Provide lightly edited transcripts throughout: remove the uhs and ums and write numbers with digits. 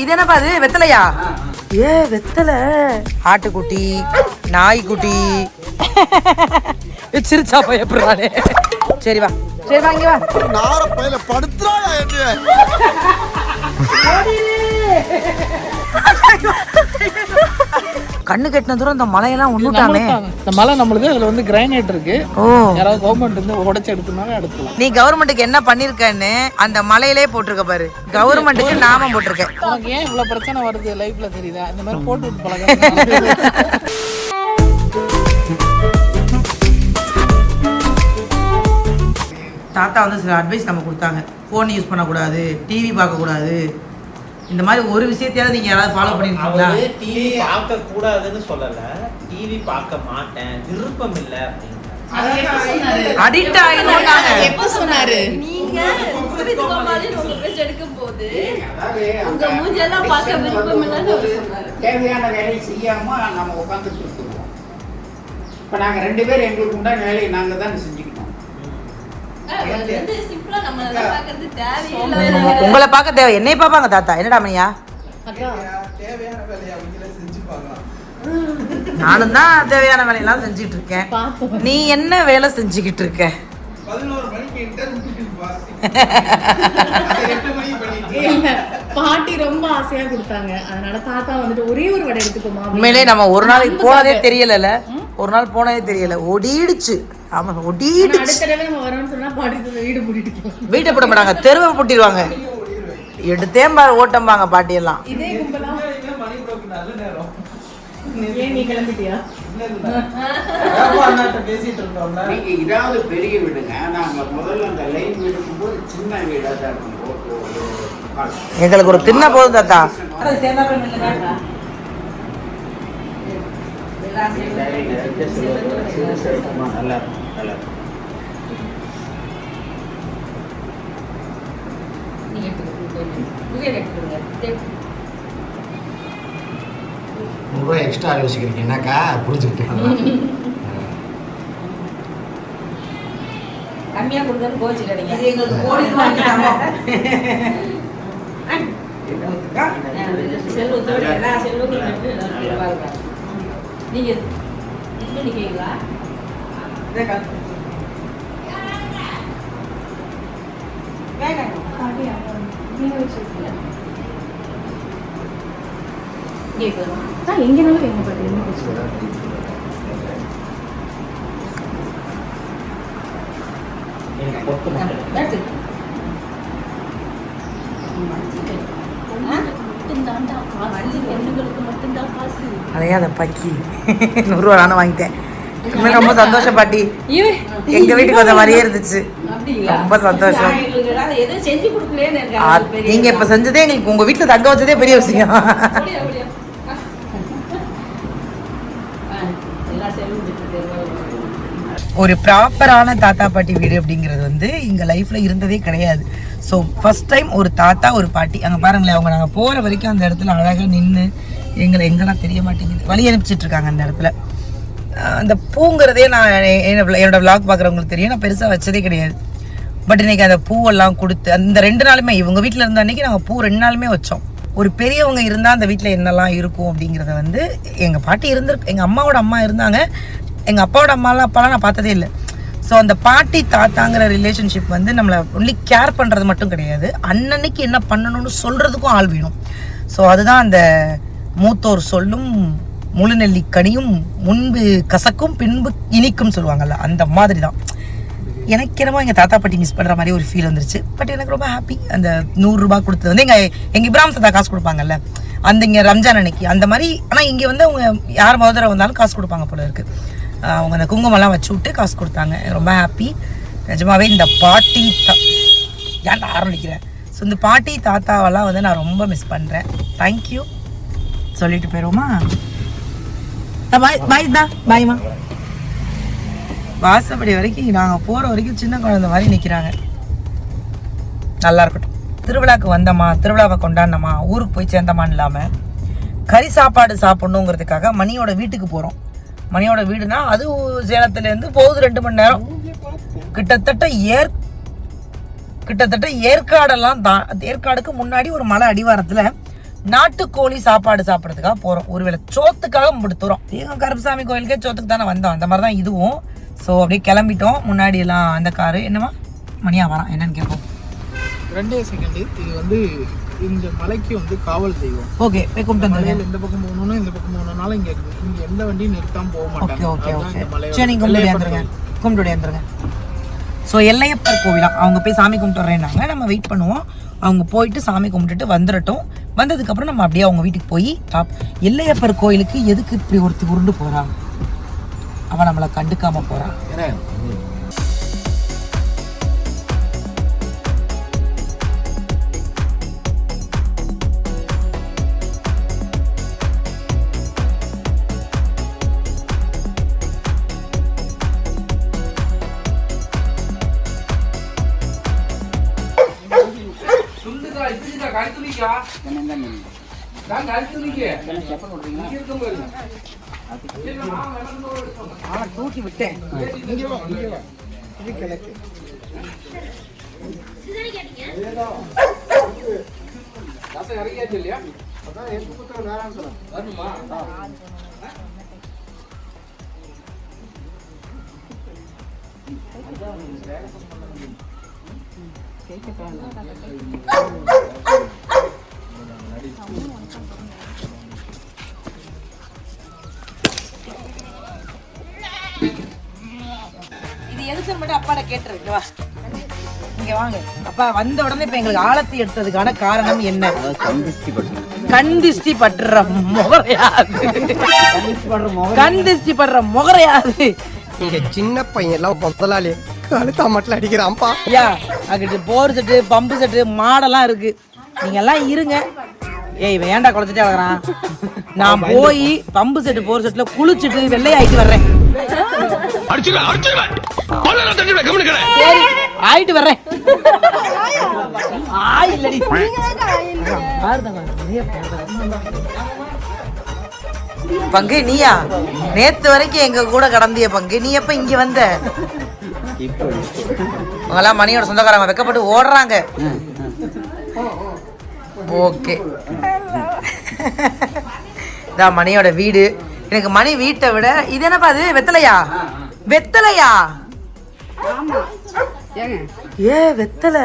இது என்னப்பா அது வெத்தலையா? ஏ வெத்தலை ஆட்டுக்குட்டி நாய்க்குட்டி சிரிச்சா பயப்படுறானே. சரி வா சரி வா இங்க வா. நார பையில படுத்துறாயா என்ன? கண்ணு கெட்டின தூரம் இந்த மலையெல்லாம் ஒண்ணுட்டாமே. இந்த மலை நம்மளுக்கு அதுல வந்து கிரானைட் இருக்கு. ஓ யாராவது கவர்மெண்ட் வந்து உடைச்சு எடுத்துனாலும் எடுத்துக்கலாம். நீ கவர்மெண்ட்டுக்கு என்ன பண்ணிருக்கன்னு அந்த மலையிலே போட்டிருக்க பாரு. கவர்மெண்ட்டுக்கு நாமம் போட்டிருக்க. உனக்கு ஏன் இவ்வளவு பிரச்சனை வருது லைஃப்ல தெரியுதா? இந்த மாதிரி போட்டு விட்டு பழக. தாத்தா வந்து சில அட்வைஸ் நம்ம கொடுத்தாங்க. ஃபோன் யூஸ் பண்ணக்கூடாது, டிவி பார்க்கக்கூடாது, இந்த மாதிரி ஒரு விஷயத்தையாவது நீங்கள் யாராவது ஃபாலோ பண்ணிருக்கீங்களா? டிவி பார்க்க கூடாதுன்னு சொல்லலை, டிவி பார்க்க மாட்டேன், விருப்பம் இல்லை அப்படின்னு. அடிக்ட் ஆயிடுவாங்க. எப்ப சொன்னாரு? நீங்க உங்க பேச்சு எடுக்கும் போது உங்க மூஞ்செல்லாம் பார்க்க விருப்பம் இல்லைன்னு சொன்னாரு. தேவையான வேலையை செய்யாம நம்ம உட்காந்துட்டு இருக்கோம். இப்ப நாங்க 2 பேரும் எங்களுக்கு உண்டான வேலையை நாங்க தான் செஞ்சுக்கிட்டோம். உங்களை பார்க்க தேவை, என்னை பார்ப்பாங்க தாத்தா. என்னடா மையா? நானும் தான் தேவையான வேலையெல்லாம் செஞ்சுட்டு இருக்கேன். நீ என்ன வேலை செஞ்சுக்கிட்டு இருக்க? 11 மணிக்கு இன்டர்வியூ பாஸ். பாட்டி ரொம்ப ஆசையா கொடுத்தாங்க. அதனால தாத்தா வந்துட்டு ஒரே ஒரு வடை எடுத்துக்கோமா. உண்மையிலே நம்ம ஒரு நாளைக்கு போனதே தெரியல. ஒரு நாள் போனதே தெரியல. ஒடிடுச்சு. ஆமா ஒடிடுச்சு. அடுத்த தடவை நம்ம வரோம்னு சொன்னா பாட்டி வீடு பூட்டிட்டு வீட்டை போட மாட்டாங்க, தெருவை பூட்டிடுவாங்க. எடுத்தேன் பாரு ஓட்டம்பாங்க பாட்டி எல்லாம். இதே கும்பலா மணி ப்ரோக்கு நல்ல நேரம். ஏன் நீ கிளம்பிட்டியா? பேசிட்டு இருந்தோம்ல. நீங்க இதாவது பெரிய வீடுங்க. நாங்க முதல்ல அந்த லைன் வீடுக்கும் போது சின்ன வீடா தான் இருக்கும். எங்களுக்கு ஒரு தின்ன போதும் தாத்தா. நல்லா நல்லா ₹100 எக்ஸ்ட்ரா யோசிக்கிறீங்க என்னக்கா? புரிஞ்சுக்கிட்டேன். கம்மியா கொடுத்தாலும் கோச்சிக்காதீங்க. இது எங்களுக்கு போலீஸ் வாங்கி சம்பளம். செல்வத்தோட எல்லா செல்வங்களும் நீங்க இது நிக்கிறீங்களா? எங்கனாலும் எங்க பாட்டு என்ன பேசுறேன். அதையா அந்த பக்கி ₹100 நானும் வாங்கிட்டேன். ரொம்ப சந்தோஷம் பாட்டி. எங்க வீட்டுக்கு வந்த மாதிரியே இருந்துச்சு. ரொம்ப சந்தோஷம். நீங்க இப்ப செஞ்சதே எங்களுக்கு உங்க வீட்டுல தங்க வச்சதே பெரிய விஷயம். ஒரு ப்ராப்பரான தாத்தா பாட்டி வீடு அப்படிங்கிறது வந்து எங்கள் லைஃப்பில் இருந்ததே கிடையாது. ஸோ ஃபஸ்ட் டைம் ஒரு தாத்தா ஒரு பாட்டி அங்கே பாருங்களேன். அவங்க நாங்கள் போகிற வரைக்கும் அந்த இடத்துல அழகாக நின்று எங்களை எங்கெல்லாம் தெரிய மாட்டேங்குது வழி அனுப்பிச்சிட்ருக்காங்க அந்த இடத்துல. அந்த பூங்கிறதே நான் என்னோட விளாக் பார்க்குறவங்களுக்கு தெரியும், நான் பெருசாக வச்சதே கிடையாது. பட் இன்றைக்கி அந்த பூவெல்லாம் கொடுத்து அந்த 2 நாளுமே இவங்க வீட்டில் இருந்த அன்றைக்கி நாங்கள் பூ 2 நாளுமே வச்சோம். ஒரு பெரியவங்க இருந்தால் அந்த வீட்டில் என்னெல்லாம் இருக்கும் அப்படிங்கிறத வந்து எங்கள் பாட்டி எங்கள் அம்மாவோட அம்மா இருந்தாங்க. எங்கள் அப்பாவோட அப்பாலாம் நான் பார்த்ததே இல்லை. ஸோ அந்த பாட்டி தாத்தாங்கிற ரிலேஷன்ஷிப் வந்து நம்மளை ஒன்லி கேர் பண்ணுறது மட்டும் கிடையாது, அன்னன்னைக்கு என்ன பண்ணணும்னு சொல்கிறதுக்கும் ஆள் வேணும். ஸோ அதுதான் அந்த மூத்தோர் சொல்லும் முழுநெல்லி கனியும் முன்பு கசக்கும் பின்பு இனிக்கும் சொல்லுவாங்கல்ல, அந்த மாதிரி தான். எனக்கு என்னமோ எங்கள் தாத்தா பாட்டி மிஸ் பண்ணுற மாதிரி ஒரு ஃபீல் வந்துருச்சு. பட் எனக்கு ரொம்ப ஹாப்பி. அந்த ₹100 கொடுத்தது வந்து எங்கள் இப்ராஹிம் தாத்தா காசு கொடுப்பாங்கல்ல, அந்த இங்கே ரம்ஜான் அன்னைக்கு அந்த மாதிரி. ஆனால் இங்கே வந்து அவங்க யார் முதல்ல வந்தாலும் காசு கொடுப்பாங்க போல இருக்குது. அவங்க அந்த குங்குமம்லாம் வச்சு விட்டு காசு கொடுத்தாங்க. ரொம்ப ஹாப்பி நிஜமாவே. இந்த பாட்டி ஏன்டா ஆரம்பிக்கிறேன். ஸோ இந்த பாட்டி தாத்தாவெல்லாம் வந்து நான் ரொம்ப மிஸ் பண்ணுறேன். தேங்க்யூ சொல்லிட்டு போயிடுவோமா? பாய் தான் பாய்மா. வாசப்படி வரைக்கும் நாங்கள் போகிற வரைக்கும் சின்ன குழந்தை மாதிரி நிற்கிறாங்க. நல்லா இருக்கட்டும். திருவிழாவுக்கு வந்தோமா, திருவிழாவை கொண்டாடினோமா, ஊருக்கு போய் சேர்ந்தோமான்னு இல்லாமல் கறி சாப்பாடு சாப்பிட்ணுங்கிறதுக்காக மணியோட வீட்டுக்கு போகிறோம். மணியோட வீடுனா அது சேலத்துலேருந்து போகுது 2 மணி நேரம். கிட்டத்தட்ட ஏற்காடெல்லாம் ஏற்காடுக்கு முன்னாடி ஒரு மலை அடிவாரத்தில் நாட்டுக்கோழி சாப்பாடு சாப்பிட்றதுக்காக போகிறோம். ஒருவேளை சோத்துக்காக முடித்துறோம். எங்கள் கருப்பசாமி கோயிலுக்கே சோத்துக்கு தானே வந்தோம். அந்த மாதிரி தான் இதுவும். ஸோ அப்படியே கிளம்பிட்டோம். முன்னாடி எல்லாம் அந்த காரு என்னமா மணியா வரான் என்னன்னு கேட்போம். 2 செகண்ட். இது வந்து இந்த மலைக்கு வந்து காவல் தெய்வம். ஓகே போய் கும்பிட்டு வந்துருங்க. இந்த பக்கம் போகணும்னா இந்த பக்கம் போகணும்னாலும் இங்கே இருக்குது. இங்கே எந்த வண்டியும் நிறுத்தாம போக மாட்டாங்க. ஓகே சரி நீங்கள் கும்பிட்டு வந்துருங்க. ஸோ எல்லையப்பர் கோவிலாம் அவங்க போய் சாமி கும்பிட்டு வர்றேன்னாங்க. நம்ம வெயிட் பண்ணுவோம். அவங்க போயிட்டு சாமி கும்பிட்டுட்டு வந்துடட்டும். வந்ததுக்கப்புறம் நம்ம அப்படியே அவங்க வீட்டுக்கு போய் எல்லையப்பர் கோயிலுக்கு எதுக்கு இப்படி ஒருத்தர் உருண்டு போகிறான்? அவன் நம்மளை கண்டுக்காம போகிறான். தூக்கி விட்டேன். இது எதுக்கு மட்டும் அப்பாட கேட்டுருக்கு. வா இங்க வாங்க. அப்பா வந்த உடனே இப்ப எங்களுக்கு ஆழத்தி எடுத்ததுக்கான காரணம் என்ன? கண்திஷ்டி படுற முகரையாது. கண்திஷ்டி படுற முகரையாது. இங்க சின்ன பையன் எல்லாம் முதலாளி கழுத்தா மட்டும் அடிக்கிறான்ப்பா. ஐயா அங்கிட்டு போர் செட்டு பம்பு செட்டு மாடெல்லாம் இருக்கு. நீங்க எல்லாம் இருங்க. ஏய் இவன் ஏன்டா குழச்சிட்டே வளர்றான்? நான் போய் பம்பு செட்டு போர் செட்டுல குளிச்சுட்டு வெள்ளையாயிட்டு வர்றேன். சரி ஆயிட்டு வர்றேன். இல்லடி பங்கு நீயா? நேத்து வரைக்கும் எங்க கூட கடந்திய பங்கு. நீ எப்ப இங்க வந்த? உங்கெல்லாம் மணியோட சொந்தக்காரங்க வெக்கப்பட்டு ஓடுறாங்க. ஓகே இதான் மணியோட வீடு. எனக்கு மணி வீட்டை விட இது என்னப்பா அது வெத்தலையா? வெத்தலையா? ஏ வெத்தலை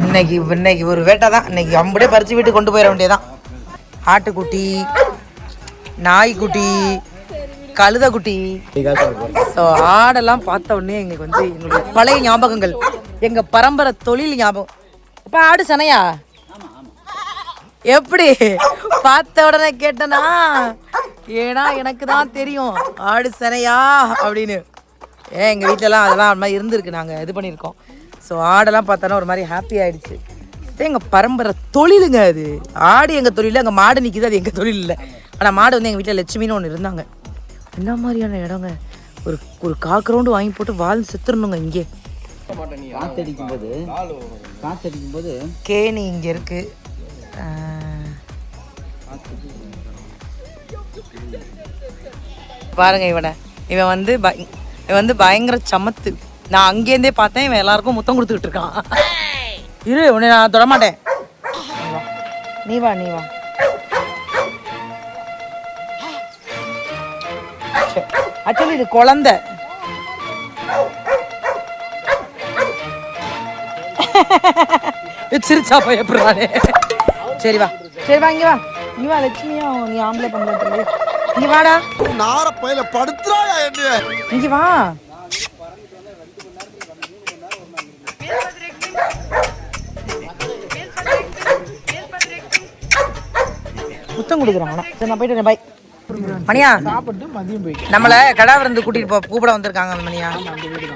இன்னைக்கு ஒரு வேட்டை தான். இன்னைக்கு அம்புடே பறிச்சு வீட்டுக்கு கொண்டு போயிட வேண்டியதான். ஆட்டுக்குட்டி, நாய்க்குட்டி, கழுதைக்குட்டி. ஸோ ஆடெல்லாம் பார்த்த உடனே எங்களுக்கு வந்து எங்களுடைய பழைய ஞாபகங்கள், எங்க பரம்பரை தொழில் ஞாபகம். இப்போ ஆடு சனையா? எப்படி பார்த்த உடனே கேட்டனா? ஏன்னா எனக்கு தான் தெரியும் ஆடு சனையா அப்படின்னு. எங்கள் வீட்டிலலாம் அதெல்லாம் அது மாதிரி இருந்திருக்கு. நாங்கள் இது பண்ணியிருக்கோம். ஸோ ஆடெல்லாம் பார்த்தோன்னா ஒரு மாதிரி ஹாப்பி ஆகிடுச்சு. எங்கள் பரம்பரை தொழிலுங்க அது. ஆடு எங்கள் தொழில், அங்கே மாடு நிற்கிது, அது எங்கள் தொழில் இல்லை. ஆனால் மாடு வந்து எங்கள் வீட்டில் லட்சுமின்னு ஒன்று இருந்தாங்க. என்ன மாதிரியான இடங்க? ஒரு காக்கரவுண்டு வாங்கி போட்டு வாழ்ந்து செத்துடணுங்க. இங்கே காத்தடிக்கும் போது கேணி இங்கே இருக்கு. பாருங்க இவன் வந்து பயங்கர சமத்து. நான் அங்கேருந்தே பார்த்தேன். இவன் எல்லாருக்கும் முத்தம் கொடுத்துக்கிட்டு இருக்கான். இரு உன்னை நான் தொடமாட்டேன். நீ வா ஆக்சுவலி இது குழந்தை. சிரிச்சா பயப்படுறானே. சரி வா இங்க வா லட்சுமியா. நீ ஆம்பளை பண்ணல இங்க வாடா. நார பையில படுத்துறாயா என்ன? இங்க வா. முத்தம் கொடுக்குறாங்களா? சரி நான் போயிட்டு பாய். மணியா சாப்பிட்டு மதியம் போயிட்டு நம்மளை கடை விருந்து கூட்டிட்டு கூப்பிட வந்திருக்காங்க மணியா.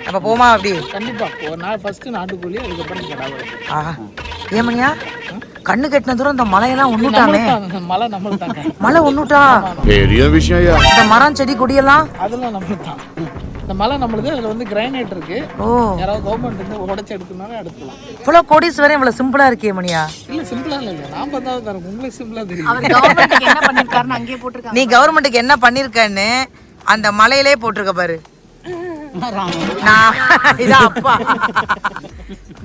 அப்ப போமா அப்படி? கண்டிப்பா ஒரு நாள் ஃபர்ஸ்ட் நாட்டுக்கோழி, அதுக்கப்புறம் கடாவை. ஆஹா ஏன் மணியா கண்ணு கட்டின தூரம் இந்த மலையெல்லாம் ஒண்ணுட்டாமே. மலை நம்மளுக்கு தாங்க. மலை ஒண்ணுட்டா பெரிய விஷயம். இந்த மரம் செடி கொடியெல்லாம் அதெல்லாம் நம்மளுக்கு தான். இந்த மலை நம்மளுக்கு. அதுல வந்து கிரைனைட் இருக்கு. ஓ யாராவது கவர்மெண்ட் இருந்து உடைச்சு எடுக்கணும்னாலும் எடுத்துக்கலாம். இவ்வளோ கோடீஸ்வரன் இவ்வளோ சிம்பிளா இருக்கே மணியா. இல்ல சிம்பிளா இல்ல. நான் பார்த்தாலும் தரேன். உங்களுக்கு சிம்பிளா தெரியும். நீ கவர்மெண்ட்டுக்கு என்ன பண்ணிருக்கன்னு அந்த மலையிலே போட்டிருக்க பாரு. இதான் அப்பா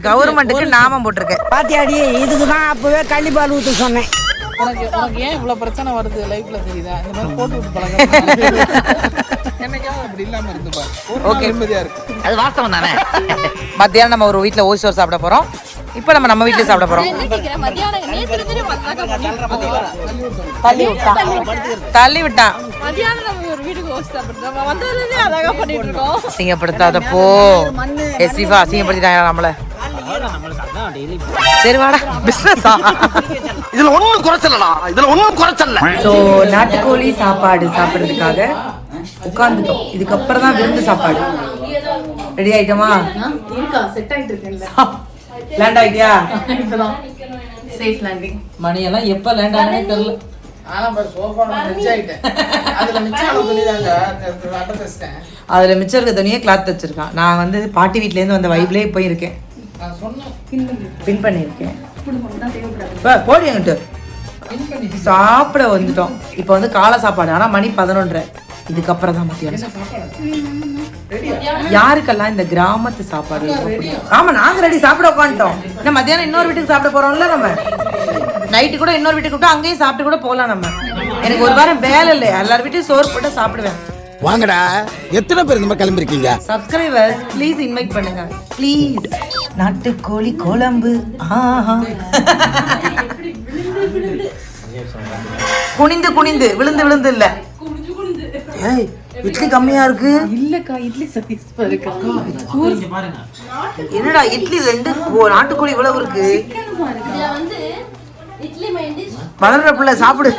கவர்மெண்ட்டுக்கு நாமம் போட்டிருக்கேன். பாத்தியாடி இதுக்கு தான் அப்பவே கள்ளிப்பால் ஊற்ற சொன்னேன். உனக்கு ஏன் இவ்வளவு பிரச்சனை வருது லைஃப்ல தெரியுதா? இந்த மாதிரி போட்டு விட்டு பழக்கம் என்னைக்காவது அப்படி இல்லாம இருந்து பாரு. ஒரு நாள் நிம்மதியா இருக்கு. அது வாஸ்தவம் தானே. மத்தியானம் நம்ம ஒரு வீட்டில் ஓசி சோறு சாப்பிட போறோம். இப்போ நம்ம வீட்டில் சாப்பிட போறோம். தள்ளி விட்டான். அசிங்கப்படுத்தாத போ. எஸ்ரிஃபா அசிங்கப்படுத்திட்டாங்க நம்மள. சரி வாடா பிசினஸா. இதுல ஒண்ணும் குறைச்சலடா, இதுல ஒண்ணும் குறைச்சல. ஸோ நாட்டுக்கோழி சாப்பாடு சாப்பிட்றதுக்காக உட்காந்துட்டோம். இதுக்கப்புறம் தான் விருந்து சாப்பாடு. ரெடி ஆயிட்டோமா? லேண்ட் ஆயிட்டியா? Safe landing. மணியெல்லாம் எப்போ லேண்ட் ஆனே தெரியல. அதில் மிச்சம் இருக்க துணியே கிளாத் வச்சிருக்கான். நான் வந்து பாட்டி வீட்டிலேருந்து வந்த வைப்லேயே போயிருக்கேன். பின் பண்ணியிருக்கேன். போடி என்கிட்ட சாப்பிட வந்துட்டோம். இப்போ வந்து காலை சாப்பாடு. ஆனால் மணி 11:30. இதுக்கப்புறம் தான் மத்தியானம். யாருக்கெல்லாம் இந்த கிராமத்து சாப்பாடு? ஆமா நாங்க ரெடி சாப்பிட உட்காந்துட்டோம். நம்ம மத்தியானம் இன்னொரு வீட்டுக்கு சாப்பிட போறோம்ல. நம்ம நைட்டு கூட இன்னொரு வீட்டுக்கு கூப்பிட்டு அங்கேயும் சாப்பிட்டு கூட போகலாம். நம்ம எனக்கு ஒரு வாரம் வேலை இல்லை. எல்லார் வீட்டையும் சோறு போட்டு சாப்பிடுவேன். வாங்கடா, எத்தனை பேர் இந்த மாதிரி கிளம்பிருக்கீங்க? சப்ஸ்கிரைபர்ஸ் ப்ளீஸ் இன்வைட் பண்ணுங்க ப்ளீஸ். நாட்டுக்கோழி குழம்பு. குனிந்து குனிந்து விழுந்து விழுந்து இல்ல. ஏய் இட்லி கம்மியா இருக்கு. இல்லக்கா இட்லி சைஸ் பாருக்கா. என்னடா இட்லி 2 நாட்டுக்கோழி இவ்வளவு இருக்கு. வளர்ற பிள்ளை சாப்பிடு.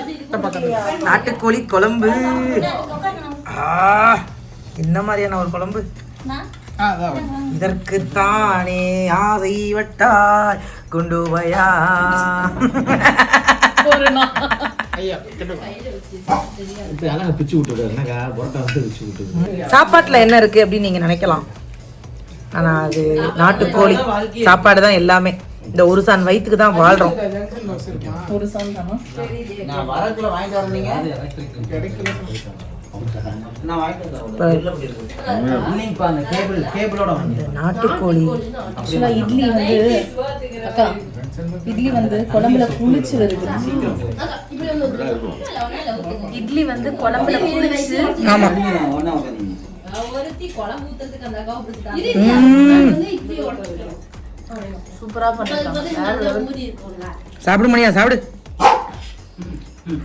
நாட்டுக்கோழி குழம்பு. என்ன மாதிரியான ஒரு குழம்பு. இதற்கு தானே ஆசை வட்டாய் கொண்டு வயா. சாப்பாட்டுல என்ன இருக்கு அப்படின்னு நீங்க நினைக்கலாம். ஆனா அது நாட்டுக்கோழி சாப்பாடு தான் எல்லாமே. இந்த ஒரு சான் வயிற்றுக்கு தான் வாழ்றோம். நாட்டுக்கோழி இட்லி வந்து குழம்புல குளிச்சு வருது. இட்லி வந்து குழம்புல குளிச்சு. ஆமா சூப்பரா பண்ணிருக்காங்க. சாப்பிடு மணியா சாப்பிடு.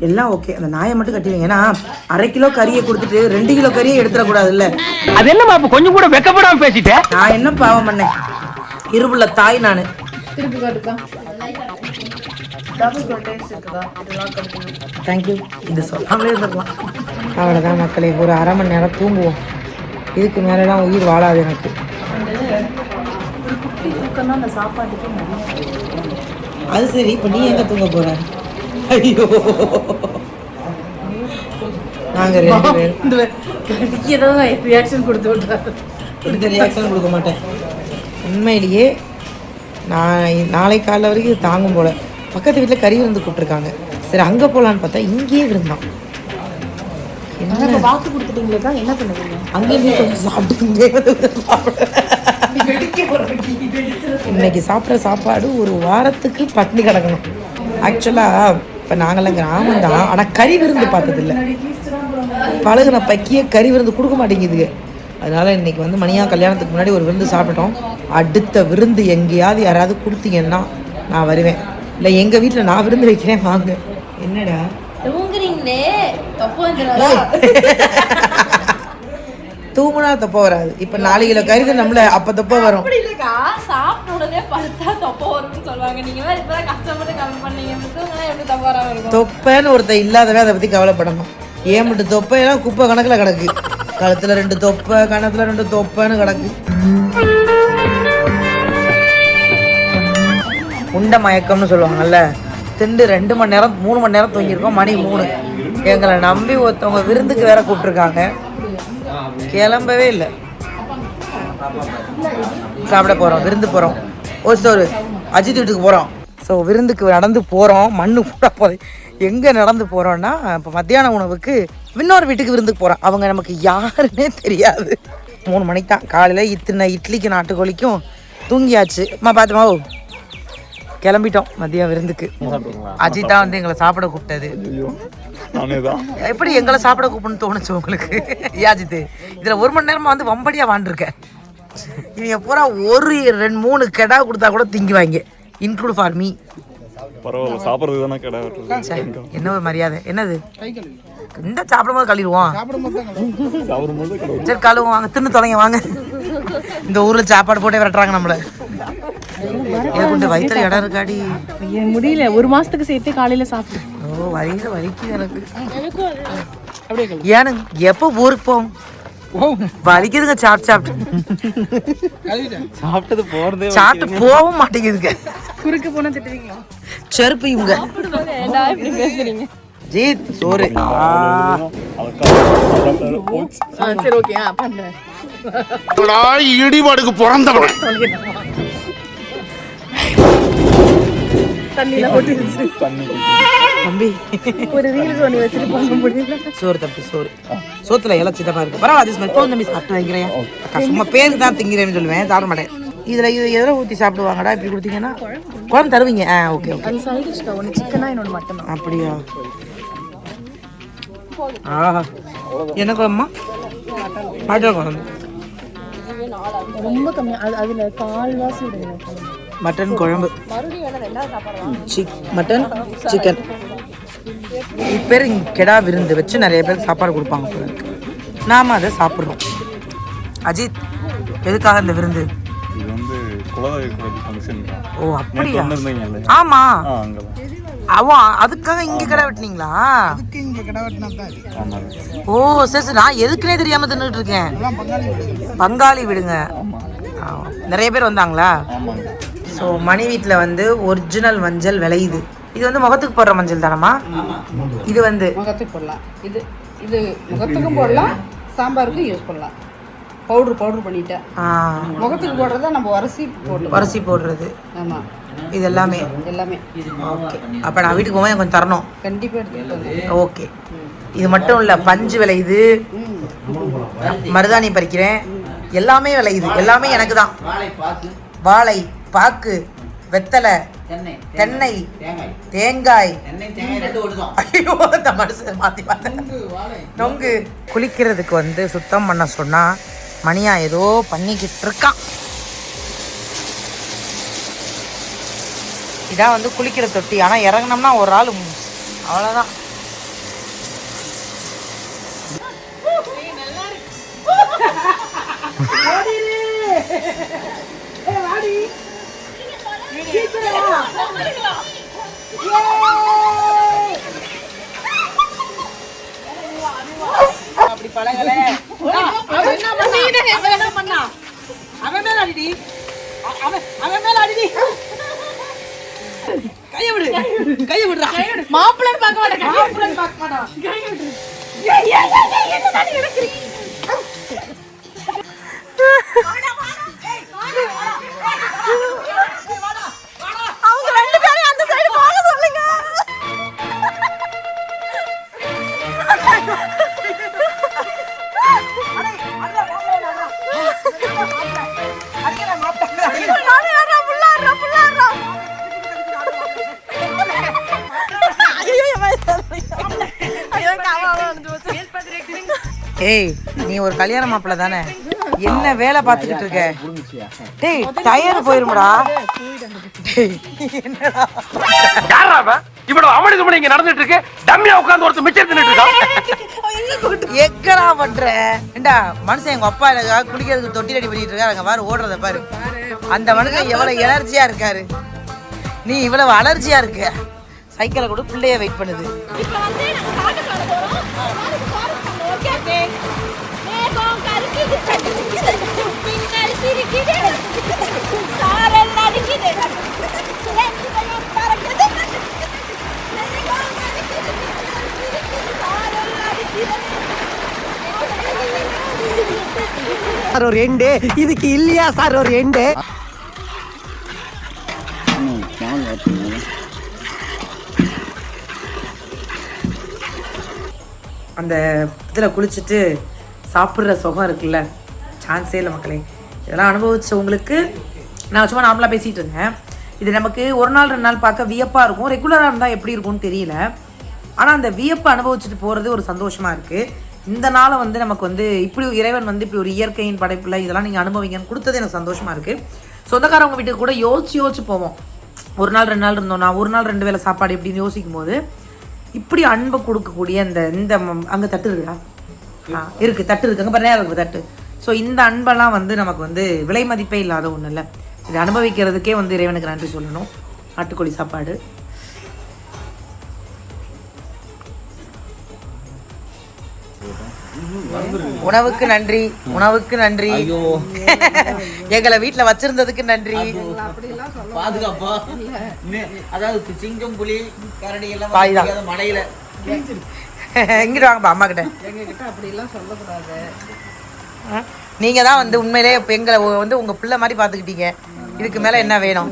எல்லாம் ஓகே. அந்த நாயை மட்டும் கட்டிடுங்க. ஏன்னா 1/2 கிலோ கறியை கொடுத்துட்டு 2 கிலோ கறியை எடுத்துடக்கூடாது இல்ல. அது என்ன பாப்பு கொஞ்சம் கூட வெக்கப்படாம பேசிட்டேன். நான் என்ன பாவம் பண்ணேன்? இருபுள்ள தாய் நானு. திருப்பி காட்டுக்கா. தேங்க்யூ. இது சொல்லாமலே இருந்திருக்கலாம். அவ்வளோதான் மக்களே. ஒரு 1/2 மணி நேரம் தூங்குவோம். இதுக்கு மேலெல்லாம் உயிர் வாழாது எனக்கு. அது சரி. இப்போ நீ எங்க தூங்க போற? ஐயோ நாங்க 2 பேரும் ரியாக்ஷன் கொடுத்து விட்றாரு. இந்த ரியாக்ஷன் கொடுக்க மாட்டேன். உண்மையிலேயே நான் நாளை காலைல வரைக்கும் இது தாங்கும் போல. பக்கத்து வீட்டில் கறி விருந்து கூப்பிட்டுருக்காங்க. சரி அங்கே போகலான்னு பார்த்தா இங்கேயே விருந்தான். என்ன வாக்கு கொடுத்துட்டீங்களா? என்ன பண்ணுவீங்க? அங்கேயுமே கொஞ்சம் சாப்பிட்டு இன்னைக்கு சாப்பிட்ற சாப்பாடு ஒரு வாரத்துக்கு பட்னி கிடக்கணும். ஆக்சுவலாக இப்போ நாங்களாம் கிராமம் தான். ஆனால் கறி விருந்து பார்த்ததில்ல. பழகுன பக்கிய கறி விருந்து கொடுக்க மாட்டேங்குதுங்க. அதனால் இன்றைக்கி வந்து மணியா கல்யாணத்துக்கு முன்னாடி ஒரு விருந்து சாப்பிட்டோம். அடுத்த விருந்து எங்கேயாவது யாராவது கொடுத்தீங்கன்னா நான் வருவேன். இல்லை எங்கள் வீட்டில் நான் விருந்து வைக்கிறேன் வாங்க. என்னடா தூங்குறீங்களே தூங்குனா தொப்ப வராது. இப்போ 4 கிலோ கறி நம்மள அப்போ தொப்ப வரும். அப்படி இல்லக்கா. சாப்பிட்ட உடனே படுத்தா தொப்பை வரும்னு சொல்லுவாங்க. நீங்க வேற இப்பதான் கஷ்டப்பட்டு கம்மி பண்ணீங்க. தூங்கினா எப்படி தொப்பை வராம இருக்கும்? தொப்பைன்னு ஒருத்தர் இல்லாதவே அதை பற்றி கவலைப்படணும். ஏன் மட்டும் தொப்பையெல்லாம் குப்பை கணக்கில் கிடக்கு. கழுத்தில் 2 தொப்பை, கணத்தில் 2 தொப்பைன்னு கிடக்கு. உண்ட மயக்கம்னு சொல்லுவாங்கல்ல. திண்டு 2 மணி நேரம் 3 மணி நேரம் தூங்கியிருக்கோம். மணி 3. எங்களை நம்பி ஒருத்தவங்க விருந்துக்கு வேற கூப்பிட்டுருக்காங்க. கிளம்பவே இல்லை. சாப்பிட போகிறோம். விருந்து போகிறோம். ஒரு அஜித் வீட்டுக்கு போகிறோம். ஸோ விருந்துக்கு நடந்து போகிறோம். மண்ணு கூட போகுது. எங்கே நடந்து போகிறோன்னா இப்போ மத்தியான உணவுக்கு இன்னொரு வீட்டுக்கு விருந்துக்கு போகிறோம். அவங்க நமக்கு யாருன்னே தெரியாது. 3 மணிக்கு தான் காலையில் இத்தனை இட்லிக்கு நாட்டுக்கோழிக்கும் தூங்கியாச்சு. பார்த்துமா கிளம்பிட்டோம் மதியம் விருந்துக்கு. அஜித் தான் வந்து எங்களை சாப்பிட கூப்பிட்டது. எப்படி எங்களை சாப்பிட கூப்பிடணும்னு தோணுச்சு உங்களுக்கு? அஜித் இதில் 1 மணி நேரமாக வந்து வம்படியாக வாழ்ந்துருக்கேன். இவங்க பூரா 1 2 3 கெடா கொடுத்தா கூட திங்குவாங்க, இன்க்ளூட் ஃபார் மீ. பரவாயில்ல, சாப்பிட்றது தானே கடை. என்ன ஒரு மரியாதை என்னது? இந்த சாப்பிடும்போது கழுவிடுவோம். சரி கழுவுவோம், வாங்க தின்னு தொலைங்க வாங்க. இந்த ஊரில் சாப்பாடு போட்டே விரட்டுறாங்க நம்மளை. வயிற்றுல இடம் இருக்காடி முடியல. 1 மாசத்துக்கு சேர்த்து காலையில சாப்பிட்டு. ஓ வயிறு வலிக்குது எனக்கு. ஏனுங்க எப்போ ஊருக்கு போவோம்? வலிக்குதுங்க சாப்பிட்டு சாப்பிட்டது போறதே சாப்பிட்டு போகவும் மாட்டேங்குதுங்க. குறுக்கு போனா திட்டுவீங்களா? செருப்பு இவங்க பேசுறீங்க. ஜீத் சோறு. சரி ஓகே பண்றேன். இடிபாடுக்கு பிறந்தவன் தண்ணியில போட்டுருச்சு. தம்பி ஒரு ரீல்ஸ் ஒன்று வச்சுட்டு போக முடியல. சோறு தம்பி சோறு. சோத்துல எல்லாம் சித்தப்பா இருக்கு. பரவாயில்ல அது ஸ்மெல் போதும் தம்பி, சாப்பிட்டு வைக்கிறேன். அக்கா சும்மா பேருக்கு தான் திங்கிறேன்னு சொல்லுவேன், சாப்பிட மாட்டேன். இதில் இது எதில் ஊற்றி சாப்பிடுவாங்கடா இப்படி கொடுத்தீங்கன்னா? குழம்பு தருவீங்க? Okay okay. அது சைட் டிஷ்க்கா, ஒன்று சிக்கனா இன்னொன்று மட்டன். அப்படியா? ஆஹா என்ன குழம்புமா? மட்டன் குழம்பு ரொம்ப கம்மி. அதுல கால்வாசி விடுங்க. மட்டன் குழம்பு, மட்டன் சிக்கன். இப்பேர் கெடா விருந்து வச்சு நிறைய பேருக்கு சாப்பாடு கொடுப்பாங்க போல இருக்கு. நாம அதை சாப்பிட்றோம். அஜித் எதுக்காக இந்த விருந்து? இது வந்து குலதெய்வ ஃபங்க்ஷன். ஓ அப்படியா? ஆமா அவன் அதுக்காக இங்க கடை வெட்டினீங்களா? ஓ சரி சரி, நான் எதுக்குன்னே தெரியாம தின்னுட்டு இருக்கேன். பங்காளி விடுங்க. நிறைய பேர் வந்தாங்களா? ஸோ மணி வீட்டில் வந்து ஒரிஜினல் மஞ்சள் விளையுது. இது வந்து முகத்துக்கு போடுற மஞ்சள் தானம்மா? இது வந்து முகத்துக்கு போடலாம். இது இது முகத்துக்கும் போடலாம், சாம்பாருக்கு யூஸ் பண்ணலாம். பவுடர் பண்ணிட்டேன். முகத்துக்கு போடுறத நம்ம வரிசி போடுறது. ஆமாம் இது எல்லாமே ஓகே. அப்போ நான் வீட்டுக்கு போவேன் கொஞ்சம் தரணும் கண்டிப்பாக. ஓகே. இது மட்டும் இல்லை, பஞ்சு விளையுது, மருதாணி பறிக்கிறேன், எல்லாமே விளையுது. எல்லாமே எனக்கு தான். வாழை பாக்கு, வெத்தலை, தென்னை, தேங்காய். ஐயோ இந்த மனுஷன் மாற்றி பார்த்தேன். நொங்கு. குளிக்கிறதுக்கு வந்து சுத்தம் பண்ண சொன்னா மணியா ஏதோ பண்ணிக்கிட்டு இருக்கான். இதான் வந்து குளிக்கிற தொட்டி. ஆனால் இறங்கினோம்னா ஒரு ஆள் அவ்வளோதான். அப்படி பழகல. அவன் மேல அடிடி, அவன் மேல அடிடி. கையை விடு, கையை விடுறா. மாப்பிள்ளை பார்க்க மாட்டேன். மாப்பிள்ளை பார்க்க மாட்டான். அவங்க 2 பேரையும் அந்த சைடு போக சொல்லுங்க. ஏய் நீ ஒரு கல்யாண மாப்பிள்ள தானே, என்ன வேலை பார்த்துக்கிட்டு இருக்க? டேய் டயர் போயிருமுடா. என்னடா யாரா அவன்? இவ்வளவு அவனுக்கு இங்க நடந்துட்டு இருக்கு. டம்மியா உட்கார்ந்து ஒருத்தர் மிச்சம் தின்னுட்டு இருக்கான். எக்கடா பண்ற? ஏண்டா மனுஷன் எங்க அப்பா எனக்காக குளிக்கிறதுக்கு தொட்டி ரெடி பண்ணிட்டு இருக்காரு. அங்க பாரு ஓடுறத பாரு. அந்த மனுஷன் எவ்வளவு எனர்ஜியா இருக்காரு. நீ இவ்வளவு அலர்ஜியா இருக்க. சைக்கிளை கூட பிள்ளைய வெயிட் பண்ணுது. சார் ஒரு எண்டு இதுக்கு இல்லையா சார் ஒரு எண்டு? அந்த இதில் குளிச்சுட்டு சாப்பிட்ற சுகம் இருக்குல்ல, சான்ஸே இல்லை மக்களே. இதெல்லாம் அனுபவிச்சவங்களுக்கு நான் சும்மா நார்மலாக பேசிகிட்டு இருந்தேன். இது நமக்கு ஒரு நாள் 2 நாள் பார்க்க வியப்பாக இருக்கும், ரெகுலராக இருந்தால் எப்படி இருக்கும்னு தெரியல. ஆனால் அந்த வியப்பை அனுபவிச்சுட்டு போகிறது ஒரு சந்தோஷமாக இருக்குது. இந்த நாளை வந்து நமக்கு வந்து இப்படி இறைவன் வந்து இப்படி ஒரு இயற்கையின் படைப்பில் இதெல்லாம் நீங்கள் அனுபவிங்கன்னு கொடுத்தது எனக்கு சந்தோஷமாக இருக்குது. சொந்தக்காரவங்க வீட்டுக்கு கூட யோசிச்சு போவோம். ஒரு நாள் 2 நாள் இருந்தோம்னா ஒரு நாள் 2 வேளை சாப்பாடு எப்படின்னு யோசிக்கும் போது இப்படி அன்பை கொடுக்கக்கூடிய இந்த அங்கே தட்டு இருக்கா இருக்குது, தட்டு இருக்குது, அங்கே நிறையா இருக்குது தட்டு. ஸோ இந்த அன்பெல்லாம் வந்து நமக்கு வந்து விலை மதிப்பே இல்லாத ஒன்றும் இல்லை. இதை அனுபவிக்கிறதுக்கே வந்து இறைவனுக்கு நன்றி சொல்லணும். நாட்டுக்கோழி சாப்பாடு உணவுக்கு நன்றி, உணவுக்கு நன்றி, எங்களை வீட்டுல வச்சிருந்ததுக்கு நன்றி. பாதுகாப்பா அதாவது சிங்கம் புலி கரடி எல்லாம் மலையில எங்கிட்டு வாங்கப்பா அம்மா கிட்ட. எங்ககிட்ட அப்படிலாம் சொல்லக்கூடாது. நீங்க தான் வந்து உண்மையிலே எங்களை வந்து உங்க பிள்ளை மாதிரி பாத்துக்கிட்டீங்க. இதுக்கு மேல என்ன வேணும்?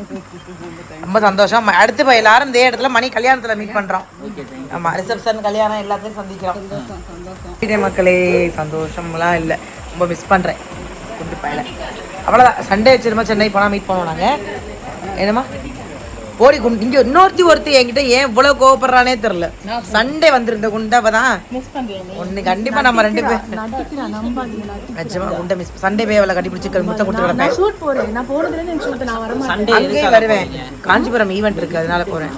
ரொம்ப சந்தோஷம். அடுத்து இப்போ எல்லாரும் இந்த இடத்துல மணி கல்யாணத்துல மீட் பண்றோம். ஆமா, ரிசப்ஷன் கல்யாணம் எல்லாத்தையும் சந்திக்கிறோம். மக்களே சந்தோஷம்லாம் இல்லை, ரொம்ப மிஸ் பண்றேன் குண்டு பையல. அவ்வளோதான், சண்டே வச்சிருமா சென்னை போனால் மீட் பண்ணுவோம் நாங்கள். என்னம்மா போடி குண்டு இங்கே ஒருத்தி என்கிட்ட ஏன் இவ்வளோ கோவப்படுறானே தெரில. சண்டே வந்துருந்த குண்டை தான் ஒன்று கண்டிப்பாக நம்ம 2 பேர் நிஜமா குண்டை மிஸ். சண்டே போய் அவளை கட்டி பிடிச்சி முட்டை கொடுத்து கிடப்பேன். அங்கேயே வருவேன், காஞ்சிபுரம் ஈவெண்ட் இருக்கு அதனால போகிறேன்.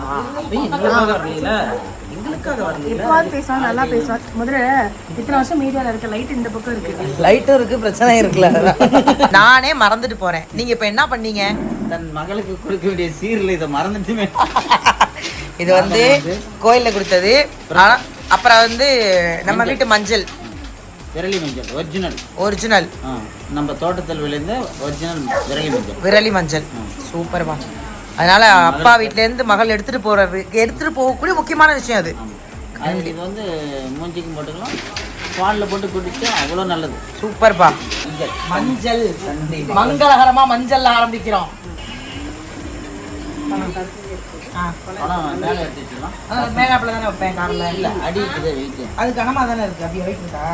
பேசுவான், நல்லா பேசுவான். முதல்ல இத்தனை வருஷம் மீடியால இருக்க லைட் இந்த பக்கம் இருக்கு, லைட்டும் இருக்கு, பிரச்சனை இருக்குல்ல. நானே மறந்துட்டு போறேன். நீங்க இப்ப என்ன பண்ணீங்க? தன் மகளுக்கு கொடுக்க வேண்டிய சீர்ல இதை மறந்துட்டுமே. இது வந்து கோயில்ல கொடுத்தது. அப்புறம் வந்து நம்ம வீட்டு மஞ்சள், விரலி மஞ்சள் ஒரிஜினல் நம்ம தோட்டத்தில் விளைந்த ஒரிஜினல் விரலி மஞ்சள். சூப்பர்மா. அதனால அப்பா வீட்ல இருந்து மகள் எடுத்துட்டு போகக்கூடிய முக்கியமான விஷயம் அது. இது வந்து மூஞ்சிக்கு போட்டுக்கலாம், பாலில் போட்டு குடிச்சா அவ்வளோ நல்லது. சூப்பர்ப்பா. மஞ்சள் மங்களகரமா மஞ்சள் ஆரம்பிக்கிறோம். மேலே எடுத்து வச்சுக்கலாம். மேலாப்பில் தானே வைப்பேன் காரில். இல்லை அடி இதை வெயிட்டு அது கனமாக தானே இருக்குது, அப்படியே வெயிட் இருக்கா?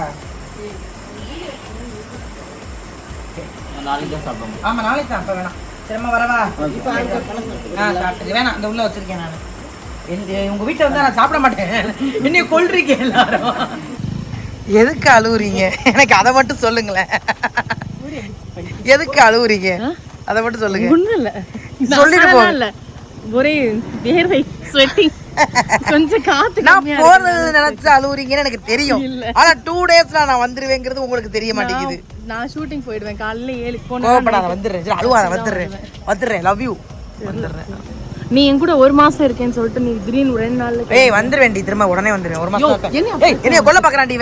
நாளைக்கு தான் சாப்பிடுவோம். ஆமாம் நாளைக்கு தான். அப்போ வேணாம், சரிம்மா வரவா? சாப்பிட்டு வேணாம், இந்த உள்ள வச்சிருக்கேன் நான். உங்க வீட்டில் வந்து நான் சாப்பிட மாட்டேன், என்னைய கொல்றீங்க எல்லாரும். எதுக்கு அழுவுறீங்க? எனக்கு அதை மட்டும் சொல்லுங்களேன். எதுக்கு அழுவுறீங்க அதை மட்டும் சொல்லுங்க. ஒண்ணும் இல்ல, சொல்லிட்டு போங்க. ஒரே வேர்வை, ஸ்வெட்டிங், கொஞ்சம் காத்து. நான் போறது நினைச்சு அழுவுறீங்கன்னு எனக்கு தெரியும். ஆனா 2 டேஸ்ல நான் வந்துருவேங்கிறது உங்களுக்கு தெரிய மாட்டேங்குது. நான் ஷூட்டிங் போயிடுவேன் காலையில 7 கோவப்படாத, வந்துடுறேன். அழுவாத, வந்துடுறேன். Love you. வந்துடுறேன். நீ என் கூட 1 மாசம் இருக்கேன்னு சொல்லிட்டு நீ திடீர்னு 2 நாள்ல வந்துருவேன். திரும்ப உடனே வந்துடுவேன். 1 மாசம் என்னைய கொல்ல பாக்குறான்.